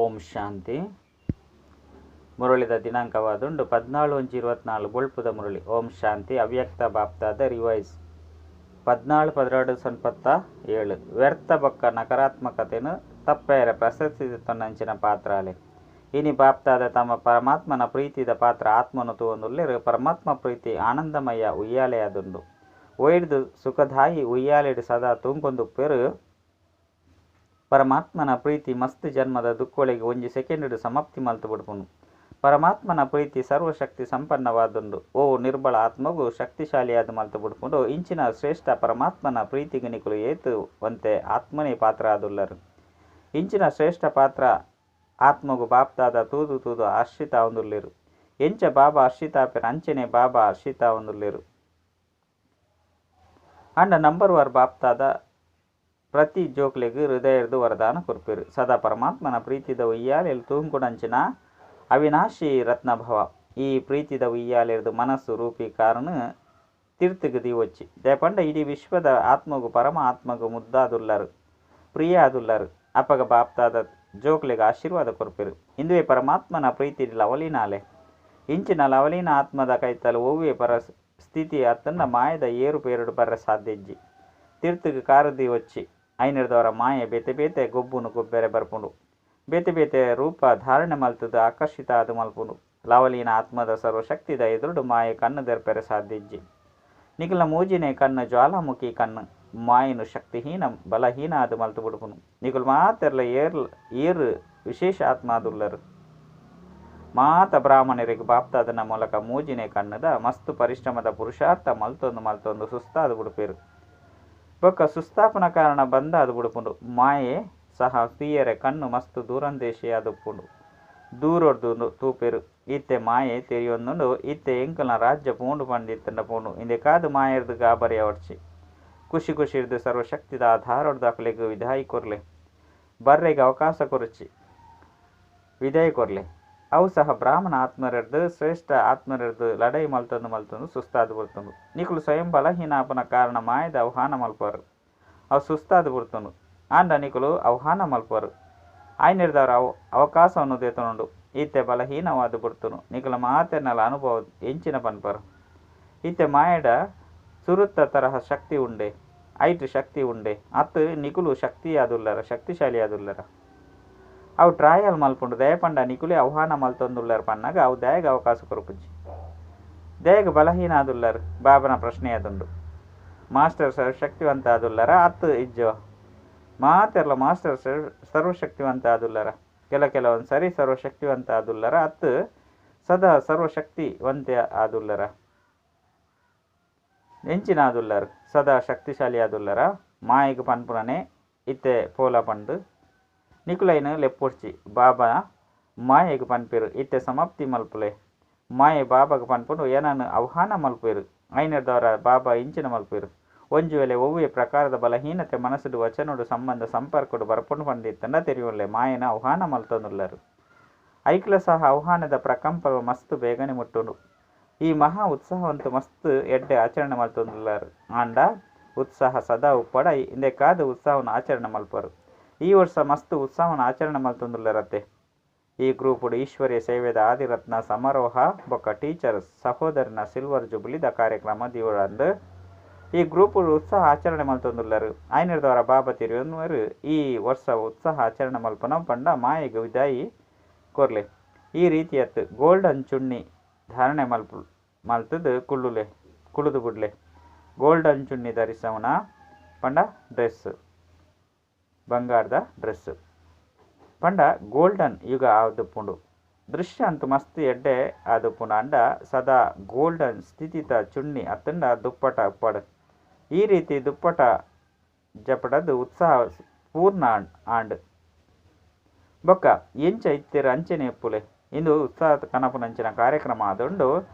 ಓಂ ಶಾಂತಿ. ಮುರಳಿದ ದಿನಾಂಕವಾದುಂಡು 14/1/24 ಬೊಳ್ಪುದ ಮುರಳಿ. ಓಂ ಶಾಂತಿ. ಅವ್ಯಕ್ತ ಬಾಪ್ತಾದ ರಿವೈಸ್ 14/12/97. ವ್ಯರ್ಥ ಬೊಕ್ಕ ನಕಾರಾತ್ಮಕತೆನು ತಪ್ಪೇರೆ ಪ್ರಶಸ್ತಿ ತೊನ್ನಂಚಿನ ಪಾತ್ರಾಲೆ ಇನಿ ಬಾಪ್ತಾದ ತಮ್ಮ ಪರಮಾತ್ಮನ ಪ್ರೀತಿದ ಪಾತ್ರ ಆತ್ಮನು ತೂವೊಂದುಲ್ಲೆರು. ಪರಮಾತ್ಮ ಪ್ರೀತಿ ಆನಂದಮಯ ಉಯ್ಯಾಲೆಯಾದುಂಡು. ಒಯ್ದು ಸುಖದಾಯಿ ಉಯ್ಯಾಲೆಡು ಸದಾ ತೂಂಕೊಂದುಪ್ಪೆರು. ಪರಮಾತ್ಮನ ಪ್ರೀತಿ ಮಸ್ತ್ ಜನ್ಮದ ದುಃಖೊಳಿಗೆ ಒಂಜಿ ಸೆಕೆಂಡ್ ಸಮಾಪ್ತಿ ಮಲ್ತು ಬಿಡ್ಪುಂಡು. ಪರಮಾತ್ಮನ ಪ್ರೀತಿ ಸರ್ವಶಕ್ತಿ ಸಂಪನ್ನವಾದುಂಡು. ಓ ನಿರ್ಬಲ ಆತ್ಮಗೂ ಶಕ್ತಿಶಾಲಿಯಾದ ಮಲ್ತು ಬಿಡ್ಪುಂಡು. ಇಂಚಿನ ಶ್ರೇಷ್ಠ ಪರಮಾತ್ಮನ ಪ್ರೀತಿಗೆ ನಿಕುಲು ಏತು ಒಂತೆ ಆತ್ಮನೇ ಪಾತ್ರ ಆದುಲ್ಲರು. ಇಂಚಿನ ಶ್ರೇಷ್ಠ ಪಾತ್ರ ಆತ್ಮಗೂ ಬಾಪ್ತಾದ ತೂದು ತೂದು ಹರ್ಷಿತ ಒಂದುಲ್ಲೇರು. ಎಂಚ ಬಾಬಾ ಹರ್ಷಿತಾಪೆನ ಅಂಚನೆ ಬಾಬಾ ಹರ್ಷಿತ ಒಂದುಲ್ಲೇರು. ಅಂಡ ನಂಬರ್ ವಾರ್ ಬಾಪ್ತಾದ ಪ್ರತಿ ಜೋಕ್ಲೆಗೂ ಹೃದಯದ ವರದಾನ ಕೊರ್ಪೇರು. ಸದಾ ಪರಮಾತ್ಮನ ಪ್ರೀತಿದ ಉಯ್ಯಾಲೆಯಲ್ಲಿ ತೂಂಕುಡಂಚಿನ ಅವಿನಾಶಿ ರತ್ನಭವ. ಈ ಪ್ರೀತಿದ ಉಯ್ಯಾಲೆರ್ದು ಮನಸ್ಸು ರೂಪಿ ಕಾರಣ ತೀರ್ಥಗದಿ వచ్చి ದೇಪಂಡ ಇಡೀ ವಿಶ್ವದ ಆತ್ಮಗೂ ಪರಮ ಆತ್ಮಗೂ ಮುದ್ದಾದುಲ್ಲರು, ಪ್ರಿಯ ಆದುಲ್ಲರು. ಅಪ್ಪಗ ಬಾಪ್ತಾದ ಜೋಕ್ಲೆಗೆ ಆಶೀರ್ವಾದ ಕೊರ್ಪೇರು. ಇಂದುವೆ ಪರಮಾತ್ಮನ ಪ್ರೀತಿ ಲವಲಿನಾಲೆ ಇಂಚಿನ ಲವಲಿನ ಆತ್ಮದ ಕೈತಲು ಓವ್ವೆ ಪರ ಸ್ಥಿತಿ ಅತ್ತನ್ನ ಮಾಯದ ಏರುಪೇರುಡು ಬರ ಸಾಧ್ಯಜ್ಜಿ ತೀರ್ಥಗೆ ಕಾರದಿ వచ్చి ಐನರ್ದವರ ಮಾಯೆ ಬೇತೆ ಬೇತೆ ಗೊಬ್ಬುನು ಗೊಬ್ಬೆರೆ ಬರ್ಪುಂಡು. ಬೇತೆ ಬೇತೆ ರೂಪ ಧಾರಣೆ ಮಲ್ತದ ಆಕರ್ಷಿತ ಆದು ಮಲ್ಪುಂಡು. ಲವಲಿನ ಆತ್ಮದ ಸರ್ವಶಕ್ತಿದ ಎದುರುಡು ಮಾಯೆ ಕಣ್ಣು ದೆರ್ಪೆರೆ ಸಾಧ್ಯಜ್ಜಿ ನಿಖಿಲ ಮೂಜಿನೆ ಕಣ್ಣು ಜ್ವಾಲಾಮುಖಿ ಕಣ್ಣು ಮಾಯನು ಶಕ್ತಿಹೀನ ಬಲಹೀನ ಆದು ಮಲ್ತು ಬಿಡ್ಪುನು. ನಿಖುಲ್ ಮಾತೆರ್ಲ ಏರು ವಿಶೇಷ ಆತ್ಮ ಆದುಲ್ಲರು. ಮಾತ ಬ್ರಾಹ್ಮಣರಿಗೆ ಬಾಪ್ತಾದನ ಮೂಲಕ ಮೂಜಿನೆ ಕಣ್ಣದ ಮಸ್ತು ಪರಿಶ್ರಮದ ಪುರುಷಾರ್ಥ ಮಲ್ತೊಂದು ಸುಸ್ತಾದು ಬಿಡುಪೇರು. ಬೊಕ್ಕ ಸುಸ್ತಾಪನ ಕಾರಣ ಬಂದ ಅದು ಬಿಡುಪುಂಡು. ಮಾಯೆ ಸಹ ತೀಯರೆ ಕಣ್ಣು ಮಸ್ತು ದೂರಂದೇಶಿ ಅದುಪ್ಪುಂಡು. ದೂರೊಡ್ದು ತೂಪೇರು. ಇತ್ತೆ ಮಾಯೆ ತೆರಿಯೊಂದುಂಡು. ಇತ್ತೆ ಎಂಕಲ್ನ ರಾಜ್ಯ ಪೂಂಡು ಪಂಡಿತ್ತಂಡ ಪೂಂಡು. ಇಂದೆ ಕಾದು ಮಾಯರ್ದು ಗಾಬರಿ ಅವಡ್ಚಿ ಖುಷಿ ಖುಷಿರ್ದು ಸರ್ವಶಕ್ತಿದ ಆಧಾರೊಡ್ದು ಅಕ್ಲೆಗೂ ವಿದಾಯಿ ಕೊರ್ಲೆ ಬರ್ರೆಗೆ ಅವಕಾಶ ಕೊರಚಿ ವಿದಾಯಿ ಕೊರ್ಲೆ. ಅವು ಸಹ ಬ್ರಾಹ್ಮಣ ಆತ್ಮರೆರ್ದು ಶ್ರೇಷ್ಠ ಆತ್ಮರೆರ್ದು ಲಡೈ ಮಲ್ತೊಂದು ಸುಸ್ತಾದು ಬಿಡ್ತುಂಡು. ನಿಖುಲು ಸ್ವಯಂ ಬಲಹೀನಾಪನ ಕಾರಣ ಮಾಯದ ಆಹ್ವಾನ ಮಲ್ಪರು. ಅವು ಸುಸ್ತಾದು ಬಿಡ್ತುಂಡು. ಆಂಡ ನಿಖುಲು ಆಹ್ವಾನ ಮಲ್ಪರು. ಆಯ್ನಿರ್ದವ್ರ ಅವಕಾಶವನ್ನು ದೇತನುಂಡು. ಈತೆ ಬಲಹೀನವಾದು ಬಿಡ್ತುನು. ನಿಖುಲ ಮಾತೆರ್ನಲ ಅನುಭವ ಎಂಚಿನ ಪನ್ಪರು. ಈತೆ ಮಾಯಡ ಸುರುತ್ತ ತರಹ ಶಕ್ತಿ ಉಂಡೆ ಐಟು ಶಕ್ತಿ ಉಂಡೆ ಅತ್ತು ನಿಖುಲು ಶಕ್ತಿ ಆದುಲ್ಲರ ಶಕ್ತಿಶಾಲಿ ಆದುಲ್ಲರ. ಅವು ಟ್ರಾಯಲ್ ಮಲ್ಪುಂಡು. ದಯಪಂಡ ನಿಖುಲೆ ಆಹ್ವಾನ ಮಲ್ತೊಂದುಲ್ಲರು ಪನ್ನಾಗ ಅವು ದಯಗ ಅವಕಾಶ ಕೊರಪುಜ್ಜಿ ದಯಗ ಬಲಹೀನ ಆದುಲ್ಲರು. ಬಾಬನ ಪ್ರಶ್ನೆ ಅದುಂಡು. ಮಾಸ್ಟರ್ ಸರ್ವಶಕ್ತಿವಂತ ಆದುಲ್ಲರ ಅತ್ತು ಇಜ್ಜೋ ಮಾತೆರ್ಲ ಮಾಸ್ಟರ್ ಸರ್ವಶಕ್ತಿವಂತ ಆದುಲ್ಲರ. ಕೆಲವೊಂದು ಸರಿ ಸರ್ವಶಕ್ತಿವಂತ ಆದುಲ್ಲರ ಅತ್ತು ಸದಾ ಸರ್ವಶಕ್ತಿವಂತೆ ಆದುಲ್ಲರ. ಎಂಚಿನ ಆದುಲ್ಲರು ಸದಾ ಶಕ್ತಿಶಾಲಿ ಆದುಲ್ಲರ. ಮಾಯಿಗೆ ಪನ್ಪುರನೆ ಇತ್ತೆ ಪೋಲ ಪಂಡು ನಿಖುಲೈನು ಲೆಪ್ಪೊಡ್ಚಿ ಬಾಬಾ ಮಾಯೆಗೆ ಪನ್ಪೇರು. ಇತ್ತೆ ಸಮಾಪ್ತಿ ಮಲ್ಪುಲೆ ಮಾಯೆ ಬಾಬಾಗೆ ಪನ್ಪುಂಡು ಏನನ್ನು ಆಹ್ವಾನ ಮಲ್ಪೇರು. ಐನರ್ದವರ ಬಾಬಾ ಇಂಚಿನ ಮಲ್ಪೇರು. ಒಂಜು ವೇಳೆ ಒವ್ವೆ ಪ್ರಕಾರದ ಬಲಹೀನತೆ ಮನಸ್ಸುಡು ವಚನುಡು ಸಂಬಂಧ ಸಂಪರ್ಕಡು ಬರ್ಪುಂಡು ಪಂಡಿತ್ತಂಡ ತೆರಿಯುಳ್ಳೆ ಮಾಯನ ಆಹ್ವಾನ ಮಲ್ತೊಂದುಲ್ಲರು. ಐಕ್ಲ ಸಹ ಆಹ್ವಾನದ ಪ್ರಕಂಪ ಮಸ್ತು ಬೇಗನೆ ಮುಟ್ಟುಂಡು. ಈ ಮಹಾ ಉತ್ಸಾಹವಂತೂ ಮಸ್ತ್ ಎಡ್ಡೆ ಆಚರಣೆ ಮಲ್ತೊಂದುಲ್ಲರು. ಆಂಡ ಉತ್ಸಾಹ ಸದಾ ಉಪ್ಪಡ ಇಂದೆ ಕಾದು ಉತ್ಸಾಹವನ್ನು ಆಚರಣೆ ಮಲ್ಪರು. ಈ ವರ್ಷ ಮಸ್ತ್ ಉತ್ಸಾಹವನ್ನು ಆಚರಣೆ ಮಲ್ತೊಂದುಲ್ಲರತ್ತೆ. ಈ ಗ್ರೂಪುಡು ಈಶ್ವರ್ಯ ಸೇವೆದ ಆದಿರತ್ನ ಸಮಾರೋಹ ಬೊಕ್ಕ ಟೀಚರ್ ಸಹೋದರನ ಸಿಲ್ವರ್ ಜುಬ್ಲಿದ ಕಾರ್ಯಕ್ರಮ ದಿವಳಂದು ಈ ಗ್ರೂಪುಡು ಉತ್ಸಾಹ ಆಚರಣೆ ಮಲ್ತೊಂದುಲ್ಲರು. ಐನರ್ದವರ ಬಾಬಾ ತಿರುವನ್ವರು ಈ ವರ್ಷ ಉತ್ಸಾಹ ಆಚರಣೆ ಮಲ್ಪನ ಪಂಡ ಮಾಯೆಗೆ ವಿದಾಯಿ ಕೊರ್ಲೆ. ಈ ರೀತಿಯತ್ತು ಗೋಲ್ಡನ್ ಚುಣ್ಣಿ ಧಾರಣೆ ಮಲ್ತದು ಕುಳುದು ಬಿಡ್ಲೆ. ಗೋಲ್ಡನ್ ಚುಣ್ಣಿ ಧರಿಸವನ ಪಂಡ ಡ್ರೆಸ್ ಬಂಗಾರದ ಡ್ರೆಸ್ ಪಂಡ ಗೋಲ್ಡನ್ ಯುಗ ಆದುಪ್ಪುಂಡು. ದೃಶ್ಯ ಅಂತೂ ಮಸ್ತ್ ಎಡ್ಡೆ ಆದುಪ್ಪುಂಡು. ಅಂಡ ಸದಾ ಗೋಲ್ಡನ್ ಸ್ಥಿತಿತ ಚುಣ್ಣಿ ಅತ್ತಂಡ ದುಪ್ಪಟ ಉಪ್ಪಡ. ಈ ರೀತಿ ದುಪ್ಪಟ ಜಪಡದು ಉತ್ಸಾಹ ಪೂರ್ಣ ಆಂಡ್ ಬೊಕ್ಕ ಎಂಚ ಇತ್ತೆರು ಅಂಚನೆ ಎಪ್ಪುಲೆ. ಇಂದು ಉತ್ಸಾಹ ಕನಪುನಂಚಿನ ಕಾರ್ಯಕ್ರಮ ಆದುಂಡು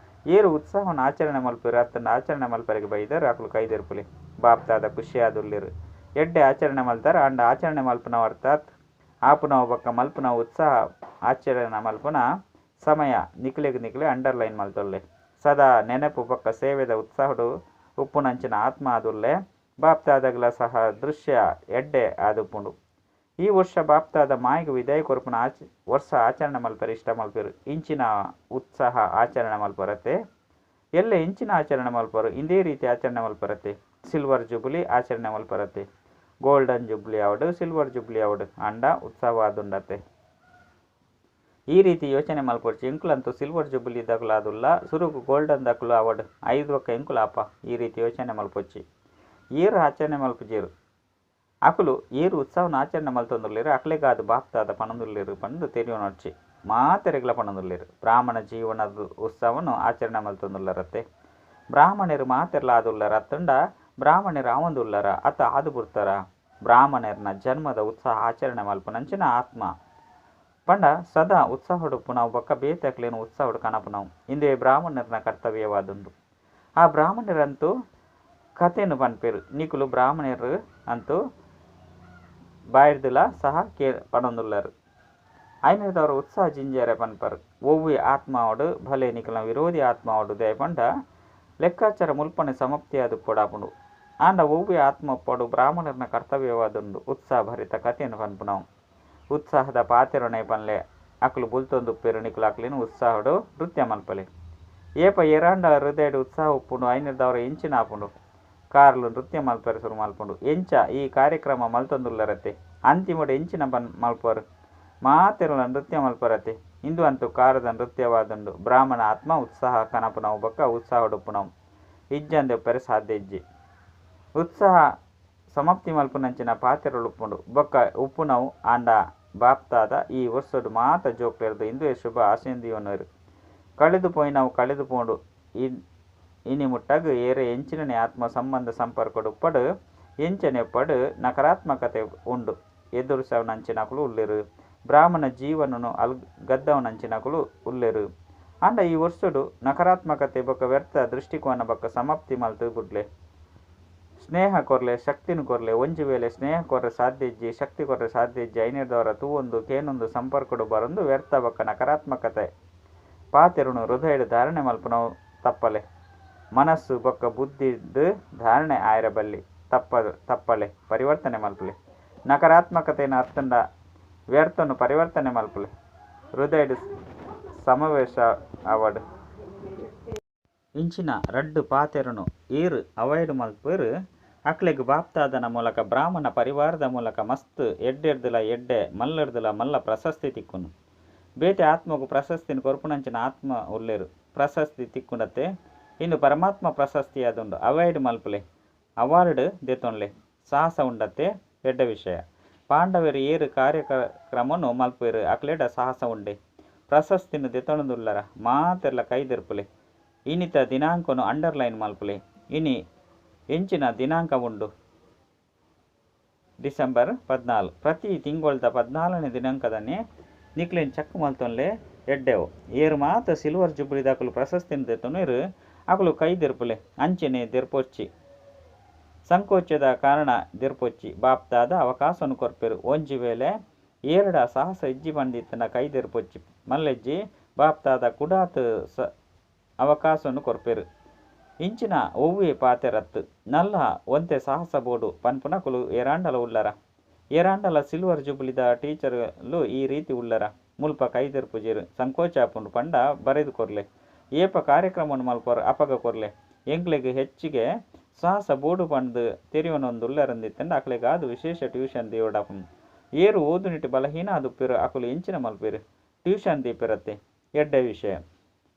ಏರು ಉತ್ಸಾಹವನ್ನು ಆಚರಣೆ ಮಲ್ಪೇರು. ಅತ್ತಂಡ ಆಚರಣೆ ಮಲ್ಪರಿಗೆ ಬೈದರು ಅಕ್ಲು ಕೈದೆರ್ಪುಲೆ. ಬಾಪ್ತಾದ ಖುಷಿ ಆದುಲ್ಲೇರು. ಎಡ್ಡೆ ಆಚರಣೆ ಮಲ್ತಾರ. ಅಂಡ ಆಚರಣೆ ಮಲ್ಪುನವ ಅರ್ಥಾತ್ ಆಪುನವ ಬೊಕ್ಕ ಮಲ್ಪುನ ಉತ್ಸಾಹ ಆಚರಣೆ ಮಲ್ಪುನ ಸಮಯ ನಿಖಿಲೆ ಅಂಡರ್ಲೈನ್ ಮಲ್ತೊಲ್ಲೆ. ಸದಾ ನೆನಪು ಬೊಕ್ಕ ಸೇವೆದ ಉತ್ಸಾಹಡು ಉಪ್ಪುನಂಚಿನ ಆತ್ಮ ಆದುಲ್ಲೆ. ಬಾಪ್ತಾದಗ್ಲ ಸಹ ದೃಶ್ಯ ಎಡ್ಡೆ ಆದುಪ್ಪುಂಡು. ಈ ವರ್ಷ ಬಾಪ್ತಾದ ಮಾಯಿಗೆ ವಿದಾಯ ಕೊರಪುನ ವರ್ಷ ಆಚರಣೆ ಮಲ್ಪರು ಇಷ್ಟ ಮಲ್ಪರು ಇಂಚಿನ ಉತ್ಸಾಹ ಆಚರಣೆ ಮಲ್ಪರತ್ತೆ ಎಲ್ಲ ಇಂಚಿನ ಆಚರಣೆ ಮಲ್ಪರು ಇದೇ ರೀತಿ ಆಚರಣೆ ಮಲ್ಪರತ್ತೆ ಸಿಲ್ವರ್ ಜುಬ್ಲಿ ಆಚರಣೆ ಮಲ್ಪರತ್ತೆ ಗೋಲ್ಡನ್ ಜುಬ್ಲಿ ಅವಡು ಸಿಲ್ವರ್ ಜುಬ್ಲಿ ಅವಡು ಅಂಡ ಉತ್ಸವವಾದುಂಡತ್ತೆ ಈ ರೀತಿ ಯೋಚನೆ ಮಲ್ಪೊರ್ಚಿ ಎಂಕುಲಂತೂ ಸಿಲ್ವರ್ ಜುಬ್ಲಿ ದಕುಲು ಆದುಲ್ಲ ಸುರುಕು ಗೋಲ್ಡನ್ ದಕುಲು ಅವಡು 5 ಒಕ್ಕ ಎಂಕುಲು ಆಪ ಈ ರೀತಿ ಯೋಚನೆ ಮಲ್ಪೊಚ್ಚಿ ಏರು ಆಚರಣೆ ಮಲ್ಪುಜೇರು ಅಕುಲು ಏರು ಉತ್ಸವನ ಆಚರಣೆ ಮಲ್ತೊಂದುಲ್ಲೇರು ಅಕ್ಲೆಗಾದು ಬಾಪ್ತಾದ ಪಣಂದುಲ್ಲೇರು ಪಂದು ತೆರಿಯೋನೊಡ್ಚಿ ಮಾತೆರೆಗ್ಲ ಪಣಂದುಲ್ಲೇರು ಬ್ರಾಹ್ಮಣ ಜೀವನದ ಉತ್ಸವನು ಆಚರಣೆ ಮಲ್ತೊಂದುಲ್ಲರತ್ತೆ ಬ್ರಾಹ್ಮಣರು ಮಾತೆರ್ಲ ಆದುಲ್ಲರ ಅತ್ತಂಡ ಬ್ರಾಹ್ಮಣರು ಆವಂದುಲ್ಲರ ಅತ್ತ ಆದು ಬಿಡ್ತಾರ ಬ್ರಾಹ್ಮಣರ್ನ ಜನ್ಮದ ಉತ್ಸಾಹ ಆಚರಣೆ ಮಲ್ಪುನಂಚಿನ ಆತ್ಮ ಪಂಡ ಸದಾ ಉತ್ಸಾಹಡುಪ್ಪು ನಾವು ಬೊಕ್ಕ ಬೇತಕ್ಲೇನು ಉತ್ಸಾಹಡು ಕಣಪು ನಾವು ಇಂದೇ ಬ್ರಾಹ್ಮಣರ್ನ ಕರ್ತವ್ಯವಾದುಂಡು ಆ ಬ್ರಾಹ್ಮಣರಂತೂ ಕಥೆನು ಪನ್ಪೇರು ನಿಕುಲು ಬ್ರಾಹ್ಮಣರು ಅಂತೂ ಬಾಯ್ದಿಲ ಸಹ ಪಡೊಂದುಲ್ಲರು ಐನದವರ ಉತ್ಸಾಹ ಜಿಂಜಾರೆ ಪನ್ಪರು ಒವ್ವೆ ಆತ್ಮಾವಡು ಭಲೆ ನಿಕಲ ವಿರೋಧಿ ಆತ್ಮಾವಡು ದಯಪಂಡ ಲೆಕ್ಕಾಚಾರ ಮುಲ್ಪನೆ ಸಮಾಪ್ತಿಯಾದು ಪೊಡಾಪುಂಡು ಆಂಡ ಒವ್ವೆ ಆತ್ಮ ಪಡು ಬ್ರಾಹ್ಮಣರ್ನ ಕರ್ತವ್ಯವಾದುಂಡು ಉತ್ಸಾಹ ಭರಿತ ಕಥೆಯನ್ನು ಪನ್ಪು ನಾವು ಉತ್ಸಾಹದ ಪಾತೆರೊಣೆ ಪನ್ಲೆ ಅಕುಲು ಬುಲ್ತೊಂದುಪ್ಪೇರು ನಿಕುಲು ಅಕ್ಲಿನ ಉತ್ಸಾಹಡು ನೃತ್ಯ ಮಲ್ಪಲೆ ಏಪ ಎರಾಂಡ ಹೃದಯಡು ಉತ್ಸಾಹ ಉಪ್ಪುಂಡು ಐನದವರ ಎಂಚಿನ ಆಪುಂಡು ಕಾರ್ಲು ನೃತ್ಯ ಮಲ್ಪರು ಶುರು ಮಲ್ಪುಂಡು ಎಂಚ ಈ ಕಾರ್ಯಕ್ರಮ ಮಲ್ತೊಂದುಲ್ಲರತ್ತೆ ಅಂತಿಮಡು ಎಂಚಿನ ಮಲ್ಪರು ಮಾತೆರಲ ನೃತ್ಯ ಮಲ್ಪರತ್ತೆ ಇಂದು ಅಂತೂ ಕಾರದ ನೃತ್ಯವಾದುಂಡು ಬ್ರಾಹ್ಮಣ ಆತ್ಮ ಉತ್ಸಾಹ ಕನಪು ನಾವು ಬೊಕ್ಕ ಉತ್ಸಾಹಡುಪ್ಪು ನಾವು ಇಜ್ಜಂದೆಪ್ಪರೆ ಸಾಧ್ಯ ಇಜ್ಜಿ ಉತ್ಸಾಹ ಸಮಾಪ್ತಿ ಮಲ್ಪುನಂಚಿನ ಪಾತೆರಳುಪ್ಪುಂಡು ಬೊಕ್ಕ ಉಪ್ಪು ನಾವು ಆಂಡ ಬಾಪ್ತಾದ ಈ ವರ್ಷಡು ಮಾತ ಜೋಕ್ಲೆರ್ದು ಇಂದು ಶುಭ ಆಸೆಂದಿಯೋನರು ಕಳೆದು ಪೋಯಿ ನಾವು ಕಳೆದು ಪೋಂಡು ಇನಿ ಮುಟ್ಟಗು ಏರೆ ಎಂಚಿನನೆ ಆತ್ಮ ಸಂಬಂಧ ಸಂಪರ್ಕಡು ಪಡು ಎಂಚನೆ ಪಡು ನಕಾರಾತ್ಮಕತೆ ಉಂಡು ಎದುರು ಸವನಂಚಿನಕುಲು ಉಲ್ಲೆರು ಬ್ರಾಹ್ಮಣ ಜೀವನನು ಗದ್ದವನಂಚಿನಕುಲು ಉಲ್ಲೆರು ಅಂಡ ಈ ವರ್ಷಡು ನಕಾರಾತ್ಮಕತೆ ಬೊಕ್ಕ ವ್ಯರ್ಥ ದೃಷ್ಟಿಕೋನ ಬೊಕ್ಕ ಸಮಾಪ್ತಿ ಮಲ್ತು ಬುಡ್ಲೆ ಸ್ನೇಹ ಕೊರ್ಲೆ ಶಕ್ತಿನ ಕೊರ್ಲೆ ಒಂಜಿ ವೇಳೆ ಸ್ನೇಹ ಕೊರ್ರೆ ಸಾಧ್ಯ ಇಜ್ಜಿ ಶಕ್ತಿ ಕೊರ್ರೆ ಸಾಧ್ಯ ಇಜ್ಜಿ ಐನೇದವರ ತೂವೊಂದು ಕೇನೊಂದು ಸಂಪರ್ಕಡು ಬರೊಂದು ವ್ಯರ್ಥ ಬೊಕ್ಕ ನಕಾರಾತ್ಮಕತೆ ಪಾತೆರುಣು ಹೃದಯಡು ಧಾರಣೆ ಮಲ್ಪುನವು ತಪ್ಪಲೆ ಮನಸ್ಸು ಬೊಕ್ಕ ಬುದ್ಧಿಡು ಧಾರಣೆ ಆಯ್ರಬಲ್ಲಿ ತಪ್ಪಲೆ ಪರಿವರ್ತನೆ ಮಲ್ಪಲೆ ನಕಾರಾತ್ಮಕತೆನ ಅರ್ಥಂಡ ವ್ಯರ್ಥನು ಪರಿವರ್ತನೆ ಮಲ್ಪಲೆ ಹೃದಯಡು ಸಮಾವೇಶ ಅವಡು ಇಂಚಿನ ರಡ್ಡು ಪಾತೆರನು ಏರು ಅವಾಯ್ಡ್ ಮಲ್ಪರು ಅಕ್ಲೆಗ್ ಬಾಪ್ತಾದನ ಮೂಲಕ ಬ್ರಾಹ್ಮಣ ಪರಿವಾರದ ಮೂಲಕ ಮಸ್ತ್ ಎಡ್ಡೆರ್ದುಲ ಎಡ್ಡೆ ಮಲ್ಲರ್ದುಲ ಮಲ್ಲ ಪ್ರಶಸ್ತಿ ತಿಕ್ಕುನು ಬೇತೆ ಆತ್ಮಗೂ ಪ್ರಶಸ್ತಿನ ಕೊರ್ಪುನಂಚಿನ ಆತ್ಮ ಉಲ್ಲೇರು ಪ್ರಶಸ್ತಿ ತಿಕ್ಕುಂಡತ್ತೆ ಇನ್ನು ಪರಮಾತ್ಮ ಪ್ರಶಸ್ತಿ ಅದುಂಡು ಅವಾಯ್ಡ್ ಮಲ್ಪಲೆ ಅವಾರ್ಡ್ ದೆತೊನ್ಲೆ ಸಾಹಸ ಉಂಡತ್ತೆ ಎಡ್ಡ ವಿಷಯ ಪಾಂಡವರು ಏರು ಕಾರ್ಯಕ್ರಮನು ಮಲ್ಪೇರು ಅಕ್ಲೆಡ ಸಾಹಸ ಉಂಡೆ ಪ್ರಶಸ್ತಿನ ದೆತೊಣದುಲ್ಲರ ಮಾತೆರ್ಲ ಕೈದೆರ್ಪುಲೆ ಇನಿತ ದಿನಾಂಕನು ಅಂಡರ್ಲೈನ್ ಮಲ್ಪಲೆ ಇನಿ ಎಂಚಿನ ದಿನಾಂಕ ಉಂಡು ಡಿಸೆಂಬರ್ 14 ಪ್ರತಿ ತಿಂಗೊಳ್ದ 14ನೇ ದಿನಾಂಕದನ್ನೇ ನಿಕ್ಲೆನ್ ಚಕ್ ಮಲ್ತೊನ್ಲೆ ಎಡ್ಡೆವು ಏರು ಮಾತ ಸಿಲ್ವರ್ ಜುಬ್ಲಿ ದಾಕುಲು ಪ್ರಶಸ್ತಿನ ದೆತೊನೇರು ಅಕುಲು ಕೈ ದೆರ್ಪುಲೆ ಅಂಚೆನೆ ದೆರ್ಪೊಚ್ಚಿ ಸಂಕೋಚದ ಕಾರಣ ದೆರ್ಪೊಚ್ಚಿ ಬಾಪ್ತಾದ ಅವಕಾಶನು ಕೊರ್ಪೆರು ಒಂಜಿ ವೇಳೆ ಏರಡ ಸಾಹಸ ಇಜ್ಜಿ ಬಂದಿತ್ತನ ಕೈ ದೆರ್ಪೊಚ್ಚಿ ಮಲ್ಲೆಜ್ಜಿ ಬಾಪ್ತಾದ ಕುಡಾತ್ ಅವಕಾಶನು ಕೊರ್ಪೆರು ಇಂಚಿನ ಒವ್ವೆ ಪಾತೆರತ್ತು ನಲ್ಲ ಒಂತೆ ಸಾಹಸ ಬೋಡು ಪನ್ಪುನಕುಲು ಎರಾಂಡಲ ಉಲ್ಲರ ಎರಾಂಡಲ ಸಿಲ್ವರ್ ಜುಬ್ಲಿದ ಟೀಚರ್ಲು ಈ ರೀತಿ ಉಲ್ಲರ ಮುಲ್ಪ ಕೈದೆರ್ಪುಜೇರು ಸಂಕೋಚ ಆಪುಂಡು ಪಂಡ ಬರೆದು ಕೊರ್ಲೆ ಏಪ ಕಾರ್ಯಕ್ರಮವನ್ನು ಮಲ್ಪರು ಅಪಗ ಕೊರ್ಲೆ ಎಂಕ್ಲೆಗೆ ಹೆಚ್ಚಿಗೆ ಸಾಹಸ ಬೋಡು ಪಂಡು ತೆರಿಯೋನೊಂದು ಉಲ್ಲರಂದಿತ್ತಂಡ ಅಕ್ಲೆಗಾದು ವಿಶೇಷ ಟ್ಯೂಷನ್ ದೇವಡಪುಂಡು ಏರು ಓದುನಿಟ್ಟು ಬಲಹೀನ ಅದುಪ್ಪೆರು ಅಕುಲು ಎಂಚಿನ ಮಲ್ಪೇರು ಟ್ಯೂಷನ್ ದೀಪಿರತ್ತೆ ಎಡ್ಡ ವಿಷಯ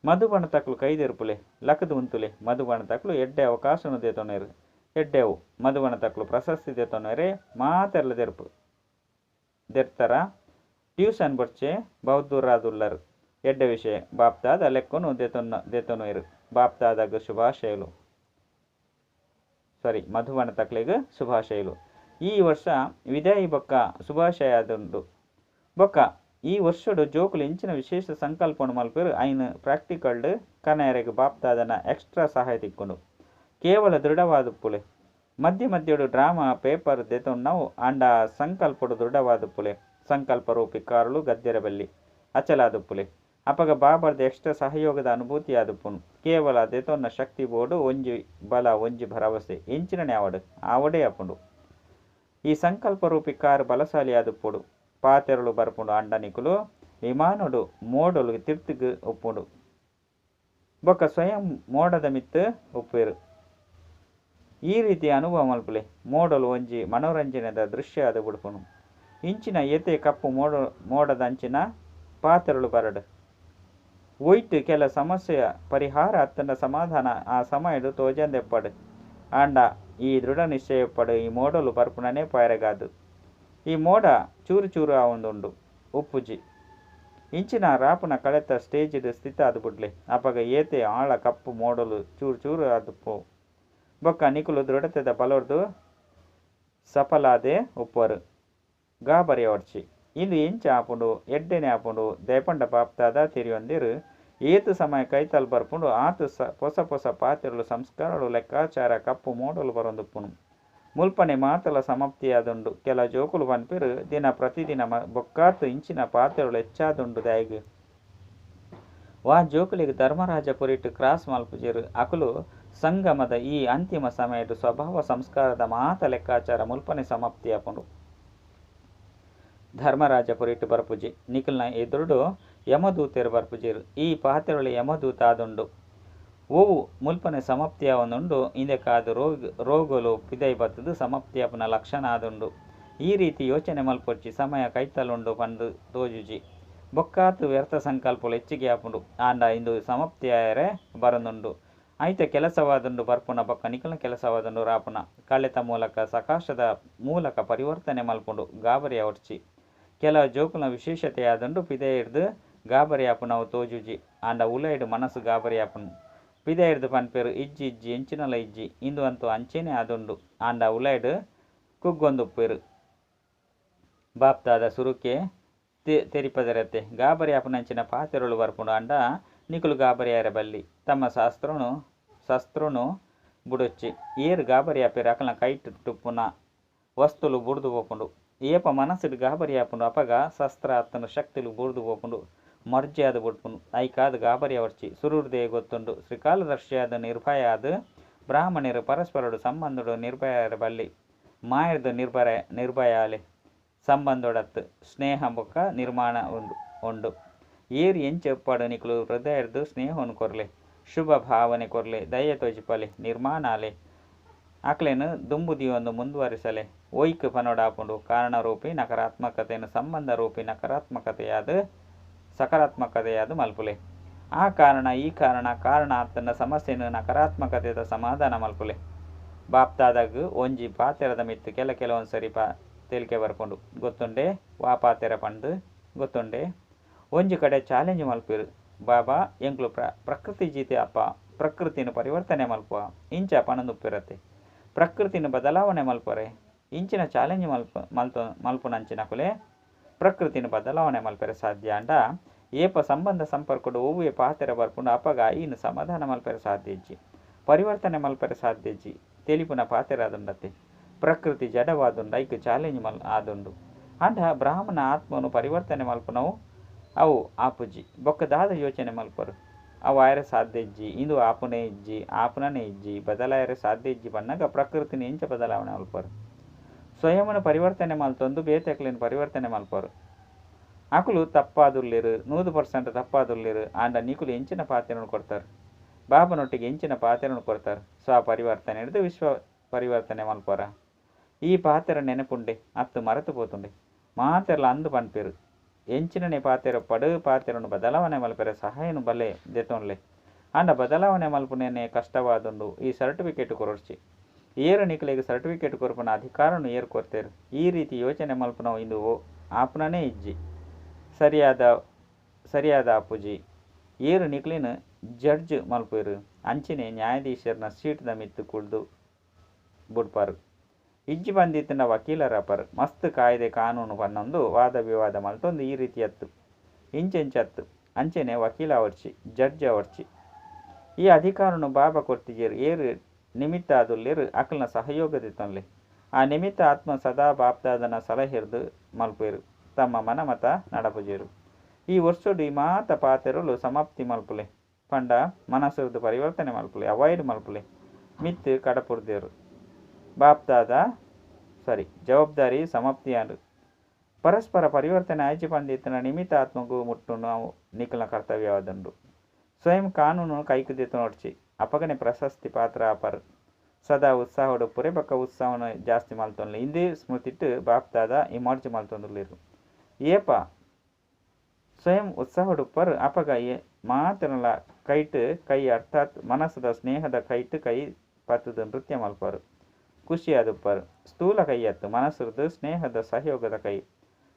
ಮಧುಬಣ ತಕ್ಲು ಕೈದೆರ್ಪುಲೆ ಲಕದು ಉಂತುಲೆ ಮಧುಬಣ ತಕ್ಲು ಎಡ್ಡೆ ಅವಕಾಶನು ದೇತೊನೇರು ಎಡ್ಡೆವು ಮಧುಬಣ ತಕ್ಲು ಪ್ರಶಸ್ತಿ ದೇತೊನೇರೆ ಮಾತೆರ್ಲ ದೆರ್ತರ ಟ್ಯೂಷನ್ ಬೊಚ್ಚೆ ಬೌದ್ಧರಾದುಲ್ಲರು ಎಡ್ಡ ವಿಷಯ ಬಾಪ್ತಾದ ಲೆಕ್ಕನು ದೇತೊನೇರು ಬಾಪ್ತಾದಾಗ ಶುಭಾಶಯಲು ಮಧುಬಣ ತಕ್ಲೆಗ್ ಶುಭಾಶಯಲು ಈ ವರ್ಷ ವಿದಾಯಿ ಬೊಕ್ಕ ಶುಭಾಶಯ ಆದುಂಡು ಬೊಕ್ಕ ಈ ವರ್ಷಡು ಜೋಕುಲು ಇಂಚಿನ ವಿಶೇಷ ಸಂಕಲ್ಪನು ಮಲ್ಪೇರು ಐನ್ ಪ್ರಾಕ್ಟಿಕಲ್ಡ್ ಕನೆಯರೆಗ್ ಬಾಪ್ತಾದನ ಎಕ್ಸ್ಟ್ರಾ ಸಹಾಯ ತಿಕ್ಕುಂಡು ಕೇವಲ ದೃಢವಾದುಪ್ಪುಲೆ ಮಧ್ಯ ಮಧ್ಯಡು ಡ್ರಾಮಾ ಪೇಪರ್ ದೆತೊನ್ನವು ಆಂಡ ಸಂಕಲ್ಪಡು ದೃಢವಾದುಪ್ಪುಲೆ ಸಂಕಲ್ಪ ರೂಪಿ ಕಾರುಳು ಗದ್ದೆರ ಬಲ್ಲಿ ಅಚಲಾದುಪ್ಪುಲೆ ಅಪಗ ಬಾಬರ್ದ ಎಕ್ಸ್ಟ್ರಾ ಸಹಯೋಗದ ಅನುಭೂತಿ ಆದುಪ್ಪುನು ಕೇವಲ ದೆತೊನ್ನ ಶಕ್ತಿ ಬೋಡು ಒಂಜಿ ಬಲ ಒಂಜಿ ಭರವಸೆ ಎಂಚಿನನೆ ಆವಡೆ ಅಪುಂಡು ఈ సంకల్ప రూపి కారు బలశాలి అదుప్పుడు పాతెరలు బరపుడు అండనికులు విమానుడు మోడలు ತಿರ್ತಿಗು ಒಪ್ಪುಡು ಬೊಕ್ಕ ಸ್ವಯಂ ಮೋಡದ ಮಿತ್ತು ಒಪ್ಪೇರು. ಈ ರೀತಿ ಅನುಭವ ಮಲ್ಪಲೆ ಮೋಡಲು ಒಂಜಿ ಮನೋರಂಜನೆದ ದೃಶ್ಯ ಅದು ಬಿಡ್ಪುನು. ಇಂಚಿನ ಏತೆ ಕಪ್ಪು ಮೋಡದ ಅಂಚಿನ ಪಾತೆರಳು ಬರಡು ಒಯ್ತು ಕೆಲ ಸಮಸ್ಯೆಯ ಪರಿಹಾರ ಅತ್ತನ ಸಮಾಧಾನ ಆ ಸಮಯಡು ತೋಜಂದೆಪ್ಪಡು ಆಂಡ ಈ ದೃಢ ನಿಶ್ಚಯಪ್ಪಡು ಈ ಮೋಡಲು ಬರ್ಪುನನೇ ಪಾಯರಗಾದು. ಈ ಮೋಡ ಚೂರು ಚೂರು ಆವೊಂದುಂಡು ಉಪ್ಪುಜಿ ಇಂಚಿನ ರಾಪುನ ಕಳೆತ ಸ್ಟೇಜಿಡ್ ಸ್ಥಿತ ಅದು ಬಿಡ್ಲೆ ಅಪಗ ಏತೆ ಆಳ ಕಪ್ಪು ಮೋಡಲು ಚೂರು ಚೂರು ಅದುಪ್ಪು ಬೊಕ್ಕ ನಿಕುಲು ದೃಢತೆದ ಬಲೊರ್ದು ಸಫಲಾದೆ ಉಪ್ಪರು ಗಾಬರಿ ಹೊಡ್ಚಿ ಇಂದು ಇಂಚ ಆಪುಂಡು ಎಡ್ಡೆನೆ ಆಪುಂಡು ದಯಪಂಡ ಪಾಪ್ತಾದ ತಿರಿಯೊಂದಿರು ಏತು ಸಮಯ ಕೈತಲ್ ಬರ್ಪುಂಡು ಆತು ಪೊಸ ಪೊಸ ಪಾತ್ರೆಗಳು ಸಂಸ್ಕಾರಗಳು ಲೆಕ್ಕಾಚಾರ ಕಪ್ಪು ಮೋಡಲು ಬರೊಂದುಪ್ಪುನು. ಮುಲ್ಪನೆ ಮಾತಲ ಸಮಾಪ್ತಿಯಾದುಂಡು ಕೆಲ ಜೋಕುಲು ಪನ್ಪಿರು ದಿನ ಪ್ರತಿದಿನ ಬೊಕ್ಕಾತು ಇಂಚಿನ ಪಾತ್ರೆಗಳು ಹೆಚ್ಚಾದುಂಡು ದಯಗು ವಾ ಜೋಕುಲಿಗೆ ಧರ್ಮರಾಜ ಪುರಿಟ್ಟು ಕ್ರಾಸ್ ಮಲ್ಪುಜೇರು ಅಕುಲು ಸಂಗಮದ ಈ ಅಂತಿಮ ಸಮಯದ ಸ್ವಭಾವ ಸಂಸ್ಕಾರದ ಮಾತ ಲೆಕ್ಕಾಚಾರ ಮುಲ್ಪನೆ ಸಮಾಪ್ತಿಯಾಪುಂಡು. ಧರ್ಮರಾಜ ಪುರಿಟ್ಟು ಬರ್ಪುಜಿ ನಿಖಿಲ್ನ ಎದುರುಡು ಯಮದೂತರು ಬರ್ಪುಜೇರು ಈ ಪಾತ್ರೆಗಳು ಯಮದೂತ ಆದುಂಡು ಓವು ಮುಲ್ಪನೆ ಸಮಾಪ್ತಿಯಾವೊಂದುಂಡು ಇಂದೆ ಕಾದು ರೋಗಲು ಪಿದೈ ಬತ್ತದು ಸಮಾಪ್ತಿಯಾಪನ ಲಕ್ಷಣ ಆದುಂಡು. ಈ ರೀತಿ ಯೋಚನೆ ಮಲ್ಪೊಚ್ಚಿ ಸಮಯ ಕೈತಲುಂಡು ಪಂಡು ತೋಜುಜಿ ಬೊಕ್ಕಾತು ವ್ಯರ್ಥ ಸಂಕಲ್ಪಗಳು ಹೆಚ್ಚಿಗೆ ಆಪುಂಡು ಆಂಡ ಇಂದು ಸಮಾಪ್ತಿಯಾಯರೆ ಬರೊಂದುಂಡು ಐತೆ ಕೆಲಸವಾದುಂಡು ಬರ್ಪುನ ಬೊಕ್ಕ ನಿಖಲ್ನ ಕೆಲಸವಾದುಂಡು ರಾಪುನ ಕಳೆತ ಮೂಲಕ ಸಕಾಶದ ಮೂಲಕ ಪರಿವರ್ತನೆ ಮಲ್ಪುಂಡು ಗಾಬರಿ ಹೊಡ್ಚಿ ಕೆಲ ಜೋಕುಲ ವಿಶೇಷತೆ ಆದುಂಡು ಪಿದೆ ಹಿಡ್ದು ಗಾಬರಿ ಆಪುನವು ತೋಜುಜಿ ಆಂಡ ಉಲೈಡು ಮನಸ್ಸು ಗಾಬರಿ ಆಪುನು ಪಿದೆ ಹಿಡ್ದು ಪನ್ಪೇರು ಇಜ್ಜಿ ಇಜ್ಜಿ ಎಂಚಿನಲ ಇಜ್ಜಿ ಇಂದು ಅಂತೂ ಅಂಚೆನೆ ಆದುಂಡು ಆಂಡ ಉಲೈಡು ಕುಗ್ಗೊಂದುಪ್ಪೇರು ಬಾಪ್ತಾದ ಸುರುಕೆ ತೆರಿಪದರತೆ ಗಾಬರಿ ಆಪುನಂಚಿನ ಪಾತೆರುಳು ಬರ್ಪುಂಡು ಆಂಡ ನಿಕುಲು ಗಾಬರಿ ಆಯರ ಬಲ್ಲಿ ತಮ್ಮ ಶಸ್ತ್ರುನು ಬುಡೊಚ್ಚಿ ಏರು ಗಾಬರಿ ಆಪೇರು ಅಕಲ್ನ ಕೈಟ್ ಟುಪ್ಪುನ ವಸ್ತುಲು ಬುಡ್ದು ಹೋಪುಂಡು ಏಪ ಮನಸ್ಸಿಡು ಗಾಬರಿ ಆಪುಂಡು ಅಪಗ ಶಸ್ತ್ರ ಅತ್ತನ ಶಕ್ತಿಲು ಬುಡ್ದು ಹೋಪುಂಡು ಮರ್ಜಿಯಾದ ಬುಡ್ಪುಂಡು ಐಕಾದ ಗಾಬರಿ ಅವರ್ಚಿ ಸುರುರ್ದೇ ಗೊತ್ತುಂಡು ಶ್ರೀಕಾಲದರ್ಶಿಯಾದ ನಿರ್ಭಯ ಆದ ಬ್ರಾಹ್ಮಣರು ಪರಸ್ಪರಡು ಸಂಬಂಧಡು ನಿರ್ಭಯರ ಬಲ್ಲಿ ಮಾಯರ್ದು ನಿರ್ಭಯಾಲೆ ಸಂಬಂಧೊಡತ್ತು ಸ್ನೇಹ ಬೊಕ್ಕ ನಿರ್ಮಾಣ ಉಂಡು ಏರು ಎಂಚೆಪ್ಪಾಡು ನಿಕುಲು ಹೃದಯರ್ದು ಸ್ನೇಹವನ್ನು ಕೊರ್ಲೆ ಶುಭ ಭಾವನೆ ಕೊರ್ಲೆ ದಯೆ ತೋಜಿಪಲೆ ನಿರ್ಮಾಣಾಲೆ ಅಕ್ಲೇನು ದುಂಬುದಿಯೊಂದು ಮುಂದುವರಿಸಲೆ ಒಯ್ಕ್ ಪನೋಡಾಪುಂಡು ಕಾರಣರೂಪಿ ನಕಾರಾತ್ಮಕತೆಯನ್ನು ಸಂಬಂಧ ರೂಪಿ ನಕಾರಾತ್ಮಕತೆಯಾದ ಸಕಾರಾತ್ಮಕತೆಯಾದ ಮಲ್ಪುಲೆ ಆ ಕಾರಣ ಈ ಕಾರಣ ಅತ್ತನ ಸಮಸ್ಯೆಯನ್ನು ನಕಾರಾತ್ಮಕತೆದ ಸಮಾಧಾನ ಮಲ್ಪುಲೆ ಬಾಪ್ತಾದಾಗ ಒಂಜಿ ಪಾತೆರದ ಮಿತ್ತು ಕೆಲವೊಂದು ಸರಿ ತೇಲಿಕೆ ಬರ್ಕೊಂಡು ಗೊತ್ತುಂಡೆ ವಾ ಪಾತೆರ ಪಂಡು ಗೊತ್ತುಂಡೆ ಒಂಜಿ ಕಡೆ ಚಾಲೆಂಜ್ ಮಲ್ಪಿರು ಬಾಬಾ ಎಂಕ್ಲು ಪ್ರಕೃತಿ ಜೀತೆ ಅಪ್ಪ ಪ್ರಕೃತಿನ ಪರಿವರ್ತನೆ ಮಲ್ಪುವ ಇಂಚ ಪಣಂದುಪ್ಪಿರತ್ತೆ ಪ್ರಕೃತಿನ ಬದಲಾವಣೆ ಮಲ್ಪರೆ ಇಂಚಿನ ಚಾಲೆಂಜ್ ಮಲ್ಪುನಂಚಿನ ಕುಲೆ ಪ್ರಕೃತಿನ ಬದಲಾವಣೆ ಮಲ್ಪರೆ ಸಾಧ್ಯ ಅಂಡ ಏಪ ಸಂಬಂಧ ಸಂಪರ್ಕಡು ಓವೇ ಪಾತೆರ ಬರ್ಪುಂಡು ಅಪಗ ಈನು ಸಮಾಧಾನ ಮಲ್ಪರೆ ಸಾಧ್ಯ ಇಜ್ಜಿ ಪರಿವರ್ತನೆ ಮಲ್ಪರೆ ಸಾಧ್ಯ ಇಜ್ಜಿ ತೆಲಿಪುನ ಪಾತೆರ ಆದುಂಡತ್ತೆ ಪ್ರಕೃತಿ ಜಡವಾದುಂಡು ಐಕ್ ಚಾಲೆಂಜ್ ಆದುಂಡು ಅಂಡ ಬ್ರಾಹ್ಮಣ ಆತ್ಮನು ಪರಿವರ್ತನೆ ಮಲ್ಪುನವು ಅವು ಆಪುಜಿ ಬೊಕ್ಕದಾದ ಯೋಚನೆ ಮಲ್ಪರು ಅವು ಆಯರೆ ಸಾಧ್ಯ ಇಜ್ಜಿ ಇಂದು ಆಪುನೇ ಇಜ್ಜಿ ಆಪುನನೇ ಇಜ್ಜಿ ಬದಲಾಯರೆ ಸಾಧ್ಯ ಇಜ್ಜಿ ಬಣ್ಣಗ ಪ್ರಕೃತಿನ ಇಂಚ ಬದಲಾವಣೆ ಮಲ್ಪರು ಸ್ವಯಂನ ಪರಿವರ್ತನೆ ಮಲ್ತೊಂದು ಬೇತೆಕ್ಲಿನ ಪರಿವರ್ತನೆ ಮಲ್ಪರು ಅಕುಲು ತಪ್ಪಾದುಲ್ಲಿರು 100% ತಪ್ಪಾದುಲ್ಲಿರು ಆಂಡ ನಿಕುಲು ಎಂಚಿನ ಪಾತೆರನ್ನು ಕೊಡ್ತಾರೆ ಬಾಬನೊಟ್ಟಿಗೆ ಎಂಚಿನ ಪಾತೆರನ್ನು ಕೊಡ್ತಾರೆ ಸ್ವಪರಿವರ್ತನೆ ಹಿಡಿದು ವಿಶ್ವ ಪರಿವರ್ತನೆ ಮಲ್ಪರ ಈ ಪಾತೆರ ನೆನಪುಂಡೆ ಅತ್ತು ಮರೆತು ಪೋತುಂಡೆ ಮಾತೆರ್ಲ ಅಂದು ಪನ್ಪೇರು ಎಂಚಿನನೆ ಪಾತೆರ ಪಡು ಪಾತೆರನ್ನು ಬದಲಾವಣೆ ಮಲ್ಪರೆ ಸಹಾಯನು ಬಲೆ ದೆತೊನ್ಲೆ ಅಂಡ ಬದಲಾವಣೆ ಮಲ್ಪುನೇನೆ ಕಷ್ಟವಾದುಂಡು ಈ ಸರ್ಟಿಫಿಕೇಟ್ ಕೊರೊಡ್ಚಿ ಏರು ನಿಕಲಿಗೆ ಸರ್ಟಿಫಿಕೇಟ್ ಕೊರ್ಪುನ ಅಧಿಕಾರನು ಏರು ಕೊರ್ತೇರು ಈ ರೀತಿ ಯೋಚನೆ ಮಲ್ಪುನವು ಇಂದು ಆಪುನನೇ ಇಜ್ಜಿ ಸರಿಯಾದ ಆಪುಜಿ ಏರು ನಿಕ್ಲಿನ ಜಡ್ಜ್ ಮಲ್ಪೇರು ಅಂಚಿನೆ ನ್ಯಾಯಾಧೀಶರನ್ನ ಸೀಟ್ದ ಮಿತ್ತು ಕುಡ್ದು ಬುಡ್ಪಾರು ಇಜ್ಜಿ ಬಂದಿತ್ತಿನ ವಕೀಲರಪರ್ ಮಸ್ತ್ ಕಾಯ್ದೆ ಕಾನೂನು ಪನ್ನೊಂದು ವಾದ ವಿವಾದ ಮಲ್ತೊಂದು ಈ ರೀತಿ ಅತ್ತು ಇಂಚೆಂಚತ್ತು ಅಂಚೆನೆ ವಕೀಲ ಅವರ್ಚಿ ಜಡ್ಜ್ ಅವರ್ಚಿ ಈ ಅಧಿಕಾರನು ಬಾಬಾ ಕೊರ್ತಿಜೇರು ಏರು ನಿಮಿತ್ತ ಅದುಲ್ಲೇರು ಅಕಲ್ನ ಸಹಯೋಗದಿತ್ತೊನ್ಲೆ ಆ ನಿಮಿತ್ತ ಆತ್ಮ ಸದಾ ಬಾಪ್ದಾದನ ಸಲಹೆರ್ದು ಮಲ್ಪೇರು ತಮ್ಮ ಮನಮತ ನಡಪುಜೇರು ಈ ವರ್ಷಡು ಈ ಮಾತ ಪಾತೆರಲು ಸಮಾಪ್ತಿ ಮಲ್ಪುಲೆ ಪಂಡ ಮನಸ್ಸು ಪರಿವರ್ತನೆ ಮಲ್ಪುಲೆ ಅವಾಯ್ಡ್ ಮಲ್ಪುಲೆ ಮಿತ್ತು ಕಡಪುರ್ದೇರು ಬಾಪ್ದಾದ ಜವಾಬ್ದಾರಿ ಸಮಾಪ್ತಿಯಾಡು ಪರಸ್ಪರ ಪರಿವರ್ತನೆ ಆಯ್ಕೆ ಪಂದಿತ್ತಿನ ನಿಮಿತ್ತ ಆತ್ಮಗೂ ಮುಟ್ಟು ನಾವು ನಿಖಲ ಕರ್ತವ್ಯವಾದಂಡು ಸ್ವಯಂ ಕಾನೂನು ಕೈಕುದಿತ್ತು ನೋಡ್ಚಿ ಅಪಗನೆ ಪ್ರಶಸ್ತಿ ಪಾತ್ರ ಅಪರ್ ಸದಾ ಉತ್ಸಾಹಡು ಪುರೆ ಬಕ್ಕ ಉತ್ಸಾಹನ ಜಾಸ್ತಿ ಮಲ್ತೊಂದು ಹಿಂದಿ ಸ್ಮೃತಿಟ್ಟು ಬಾಪ್ತಾದ ಇಮಾರ್ಜಿ ಮಲ್ತೊಂದುಲ್ಲಿರು ಏಪ ಸ್ವಯಂ ಉತ್ಸಾಹಡು ಪರ್ ಅಪಗ ಮಾತನಲ ಕೈಟ್ ಕೈ ಅರ್ಥಾತ್ ಮನಸ್ಸದ ಸ್ನೇಹದ ಕೈಟ್ ಕೈ ಪತ್ತದ ನೃತ್ಯ ಮಲ್ಪರು ಖುಷಿಯಾದ ಪರ್ ಸ್ಥೂಲ ಕೈಯತ್ತು ಮನಸ್ಸರದು ಸ್ನೇಹದ ಸಹಯೋಗದ ಕೈ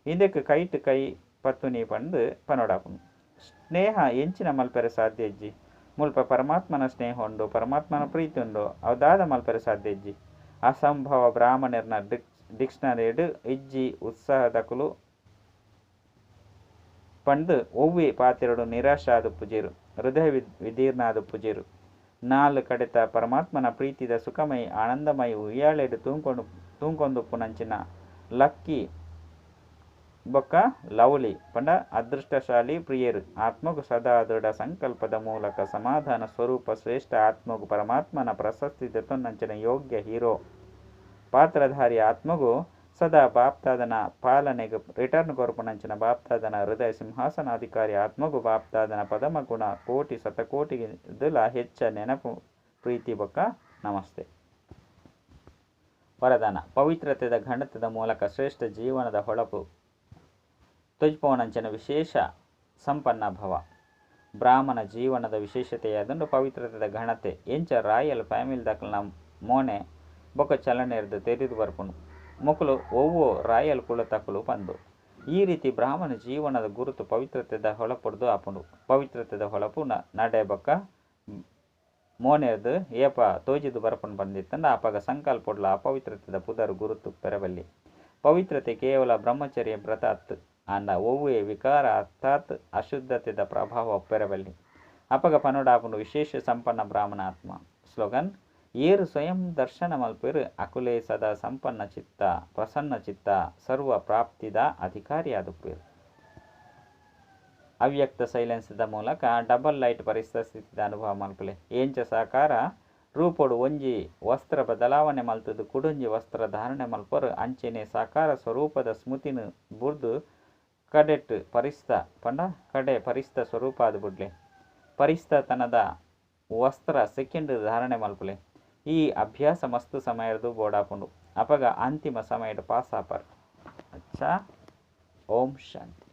ಇದಕ್ಕೆ ಕೈಟ್ ಕೈ ಪತ್ತು ನೀ ಪಂಡು ಪನೋಡಾಪುನು ಸ್ನೇಹ ಎಂಚಿನ ಮಲ್ಪೆರೆ ಸಾಧ್ಯ ಇಜ್ಜಿ ಮುಲ್ಪ ಪರಮಾತ್ಮನ ಸ್ನೇಹ ಉಂಡು ಪರಮಾತ್ಮನ ಪ್ರೀತಿ ಉಂಡು ಅವದಾದ ಮಲ್ಪೆರೆ ಸಾಧ್ಯ ಇಜ್ಜಿ ಅಸಂಭವ ಬ್ರಾಹ್ಮಣರ್ನ ಡಿಕ್ಷನರಿಡ್ ಇಜ್ಜಿ ಉತ್ಸಾಹದಕುಲು ಪಂಡು ಒವ್ವೆ ಪಾತಿರಡು ನಿರಾಶಾದ ಪುಜೇರು ಹೃದಯ ವಿದೀರ್ಣಾದ ಪುಜೇರು ನಾಲ್ ಕಡೆತ ಪರಮಾತ್ಮನ ಪ್ರೀತಿದ ಸುಖಮಯಿ ಆನಂದಮಯಿ ಉಯ್ಯಾಳೆಡು ತೂಂಕೊಂಡು ಪುನಂಚಿನ ಲಕ್ಕಿ ಬೊಕ್ಕ ಲವ್ಲಿ ಪಂಡ ಅದೃಷ್ಟಶಾಲಿ ಪ್ರಿಯರು ಆತ್ಮಗು ಸದಾ ದೃಢ ಸಂಕಲ್ಪದ ಮೂಲಕ ಸಮಾಧಾನ ಸ್ವರೂಪ ಶ್ರೇಷ್ಠ ಆತ್ಮಗು ಪರಮಾತ್ಮನ ಪ್ರಶಸ್ತಿ ದತ್ತೊನ್ನಂಚಿನ ಯೋಗ್ಯ ಹೀರೋ ಪಾತ್ರಧಾರಿ ಆತ್ಮಗು ಸದಾ ಬಾಪ್ತಾದನ ಪಾಲನೆಗೆ ರಿಟರ್ನ್ ಕೊರ್ಪುನಂಚಿನ ಬಾಪ್ತಾದನ ಹೃದಯ ಸಿಂಹಾಸನಾಧಿಕಾರಿ ಆತ್ಮಗು ಬಾಪ್ತಾದನ ಪದಮ ಗುಣ ಕೋಟಿ ಶತಕೋಟಿಗಿಂತಲ ಹೆಚ್ಚ ನೆನಪು ಪ್ರೀತಿ ಬೊಕ್ಕ ನಮಸ್ತೆ. ವರದಾನ ಪವಿತ್ರತೆದ ಗಣತದ ಮೂಲಕ ಶ್ರೇಷ್ಠ ಜೀವನದ ಹೊಳಪು ತುಜ್ಪೋನಂಚಿನ ವಿಶೇಷ ಸಂಪನ್ನ ಭವ ಬ್ರಾಹ್ಮಣ ಜೀವನದ ವಿಶೇಷತೆಯಾದಂಡು ಪವಿತ್ರತೆದ ಘನತೆ ಎಂಚ ರಾಯಲ್ ಫ್ಯಾಮಿಲಿ ದಕಲ್ನ ಮೋನೆ ಬೊಕ್ಕ ಚಲನೆ ಇರ್ದು ತೆರೆದು ಬರ್ಪುನು ಮೊಕಲು ಒವ್ವೋ ರಾಯಲ್ ಕುಲ ತಕಲು ಪಂದು ಈ ರೀತಿ ಬ್ರಾಹ್ಮಣ ಜೀವನದ ಗುರುತು ಪವಿತ್ರತೆದ ಹೊಳಪುಡ್ದು ಆಪುಂಡು ಪವಿತ್ರತೆದ ಹೊಳಪು ನಡೆ ಬೊಕ್ಕ ಮೋನೆರ್ದು ಏಪ ತೋಜಿದು ಬರ್ಪುಂಡು ಬಂದಿತ್ತಂದ ಅಪಗ ಸಂಕಲ್ಪಡ್ಲ ಅಪವಿತ್ರತೆದ ಪುದರು ಗುರುತು ಪೆರಬಲ್ಲಿ ಪವಿತ್ರತೆ ಕೇವಲ ಬ್ರಹ್ಮಚರ್ಯ ವ್ರತ ಅತ್ತು ಅಂಡ ಒವ್ವೇ ವಿಕಾರ ಅರ್ಥಾತ್ ಅಶುದ್ಧತೆದ ಪ್ರಭಾವ ಪೆರಬಲ್ಲಿ ಅಪಗ ಪನೋಡಾಪುಂಡು ವಿಶೇಷ ಸಂಪನ್ನ ಬ್ರಾಹ್ಮಣ ಆತ್ಮ. ಸ್ಲೋಗನ್ ಏರು ಸ್ವಯಂ ದರ್ಶನ ಮಲ್ಪೇರು ಅಕುಲೆ ಸದಾ ಸಂಪನ್ನ ಚಿತ್ತ ಪ್ರಸನ್ನ ಚಿತ್ತ ಸರ್ವ ಪ್ರಾಪ್ತಿದ ಅಧಿಕಾರಿಯಾದುಪ್ಪೇರು. ಅವ್ಯಕ್ತ ಸೈಲೆನ್ಸ್ದ ಮೂಲಕ ಡಬಲ್ ಲೈಟ್ ಪರಿಸ್ಥಿತಿದ ಅನುಭವ ಮಲ್ಪಲೆ ಏಂಚ ಸಾಕಾರ ರೂಪೋಡು ಒಂಜಿ ವಸ್ತ್ರ ಬದಲಾವಣೆ ಮಲ್ತದು ಕುಡುಂಜಿ ವಸ್ತ್ರ ಧಾರಣೆ ಮಲ್ಪರು ಅಂಚೆನೆ ಸಾಕಾರ ಸ್ವರೂಪದ ಸ್ಮೃತಿನ ಬುರ್ದು ಕಡೆಟ್ ಪರಿಸ್ಥ ಪಂಡ ಕಡೆ ಪರಿಸ್ಥ ಸ್ವರೂಪ ಅದು ಬುಡ್ಲೆ ಪರಿಸ್ಥತನದ ವಸ್ತ್ರ ಸೆಕೆಂಡ್ ಧಾರಣೆ ಮಲ್ಪಲೆ ಈ ಅಭ್ಯಾಸ ಮಸ್ತ್ ಸಮಯದ್ದು ಬೋಡಾಪುಂಡು ಅಪಗ ಅಂತಿಮ ಸಮಯದ ಪಾಸಾಪರ್. ಅಚ್ಚಾ ಓಂ ಶಾಂತಿ.